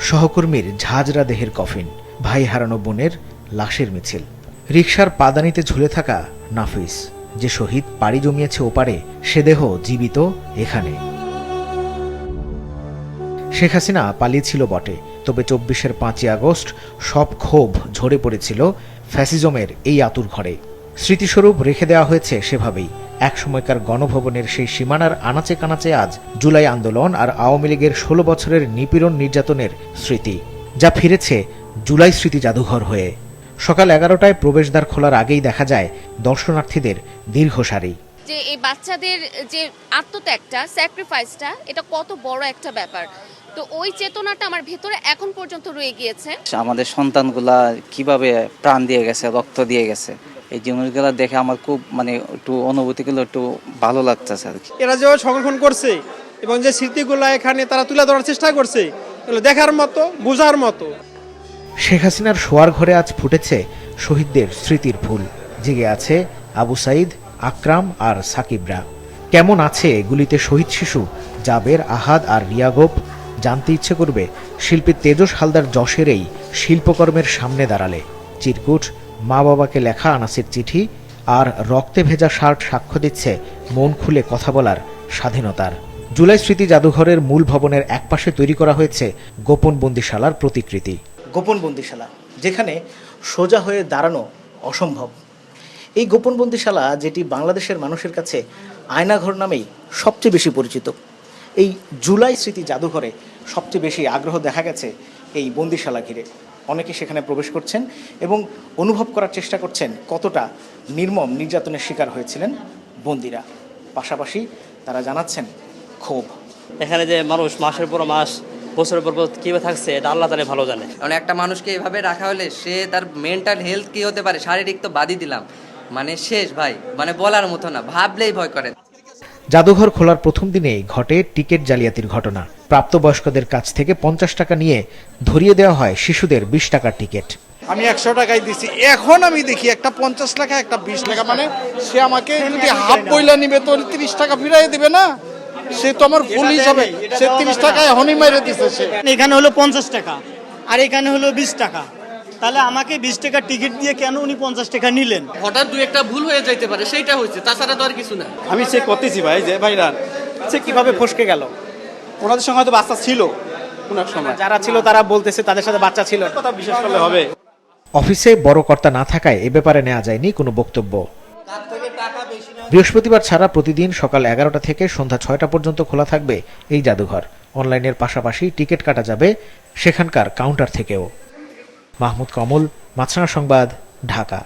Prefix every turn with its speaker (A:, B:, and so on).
A: সহকর্মীর ঝাঁঝরা দেহের কফিন, ভাই হারানো বোনের লাশের মিছিল, রিকশার পাদানিতে ঝুলে থাকা নাফিস, যে শহীদ পাড়ি জমিয়েছে ওপারে, সে দেহ জীবিত এখানে। শেখ হাসিনা পালিয়েছিল বটে, তবে ২৪-এর ৫ই আগস্ট সব ক্ষোভ ঝরে পড়েছিল ফ্যাসিজমের এই আতুর ঘরে। স্মৃতিস্বরূপ রেখে দেওয়া হয়েছে সেভাবেই। একসময়কার গণভবনের সেই সীমানার আনাচে কানাচে আজ জুলাই আন্দোলন আর আওয়ামী লীগের ১৬ বছরের নিপীড়ন নির্যাতনের স্মৃতি, যা ফিরেছে জুলাই স্মৃতি জাদুঘর হয়ে। সকাল ১১টায় প্রবেশদ্বার খোলার আগেই দেখা যায় দর্শনার্থীদের দীর্ঘ সারি।
B: যে এই বাচ্চাদের যে আত্মত্যাগটা, স্যাক্রিফাইসটা, এটা কত বড় একটা ব্যাপার। তো ওই চেতনাটা আমার ভেতরে এখন পর্যন্ত রয়ে গিয়েছে।
C: আমাদের সন্তানগুলা কিভাবে প্রাণ দিয়ে গেছে, রক্ত দিয়ে গেছে, এই জিনিসগুলো দেখে আমার খুব একটু অনুভূতিগুলো একটু ভালো লাগতেছে আর কি।
D: এরা যে সংরক্ষণ করছে এবং যে স্মৃতিগুলো এখানে তারা তুলে ধরার চেষ্টা করছে, এগুলো দেখার মতো, বোঝার মতো।
A: শেখ হাসিনার শোয়ার ঘরে আজ ফুটেছে শহীদদের স্মৃতির ফুল। জেগে আছে আবু সাইদ, আকরাম আর সাকিবরা। কেমন আছে গুলিতে শহীদ শিশু জাবের, আহাদ আর রিয়াগোপ? জানতে ইচ্ছে করবে শিল্পী তেজস হালদার যশের এই শিল্পকর্মের সামনে দাঁড়ালে। চিরকুট, মা বাবাকে লেখা আনাসের চিঠি আর রক্তে ভেজা শার্ট সাক্ষ্য দিচ্ছে মন খুলে কথা বলার স্বাধীনতার। জুলাই স্মৃতি জাদুঘরের মূল ভবনের একপাশে তৈরি করা হয়েছে গোপন বন্দিশালার প্রতিকৃতি। গোপন বন্দিশালা, যেখানে সোজা হয়ে দাঁড়ানো অসম্ভব। এই গোপন বন্দিশালা, যেটি বাংলাদেশের মানুষের কাছে আয়নাঘর নামেই সবচেয়ে বেশি পরিচিত, এই জুলাই স্মৃতি জাদুঘরে সবচেয়ে বেশি আগ্রহ দেখা গেছে এই বন্দিশালা ঘিরে। অনেকে সেখানে প্রবেশ করছেন এবং অনুভব করার চেষ্টা করছেন কতটা নির্মম নির্যাতনের শিকার হয়েছিলেন বন্দিরা। পাশাপাশি তারা জানাচ্ছেন ক্ষোভ।
E: এখানে যে মানুষ মাসের পর মাস, বছরের পর বছর কীভাবে থাকছে, এটা আল্লাহ তাআলাই ভালো জানে।
F: কারণ একটা মানুষকে এভাবে রাখা হলে সে তার মেন্টাল হেলথ কি হতে পারে, শারীরিক তো বাদই দিলাম, শেষ ভাই, বলার মতো না, ভাবলেই ভয় করে।
A: জাদুঘর খোলার প্রথম দিনেই ঘটে টিকিট জালিয়াতির ঘটনা। প্রাপ্তবয়স্কদের কাছ থেকে ৫০ টাকা নিয়ে ধরিয়ে দেওয়া হয় শিশুদের ২০ টাকার টিকিট।
G: আমি ১০০ টাকায় দিছি, এখন আমি দেখি একটা ৫০ টাকা, একটা ২০ টাকা, সে আমাকে যদি হাফ বইলা নিবে তো ৩০ টাকা ফিরাই দিবে না, সে তো আমার ফুল হিসাবে সে ৩০ টাকায় এখনই মাইরে দিছে। সে
H: এখানে হলো ৫০ টাকা আর এখানে হলো ২০ টাকা, তাহলে আমাকে ২০ টাকার টিকিট দিয়ে কেন উনি ৫০ টাকা নিলেন?
E: হঠাৎ দুই একটা ভুল হয়ে যাইতে পারে, সেইটা হয়েছে, তাছাড়া তো আর কিছু না।
D: আমি চেক করতেছি ভাই, যে ভাইরা সে কিভাবে ফসকে গেল। ওনাদের সঙ্গে হয়তো বাচ্চা ছিল, ওনার সময় যারা ছিল তারা বলতেছে তাদের সাথে বাচ্চা ছিল, কথা বিশ্বাস করলে হবে।
A: অফিসে বড় কর্তা না থাকায় এ ব্যাপারে নেওয়া যায়নি কোনো বক্তব্য। বৃহস্পতিবার ছাড়া প্রতিদিন সকাল ১১টা থেকে সন্ধ্যা ৬টা পর্যন্ত খোলা থাকবে এই জাদুঘর। অনলাইনের পাশাপাশি টিকিট কাটা যাবে সেখানকার কাউন্টার থেকেও। মাহমুদ কমল, মাছরাঙা সংবাদ, ঢাকা।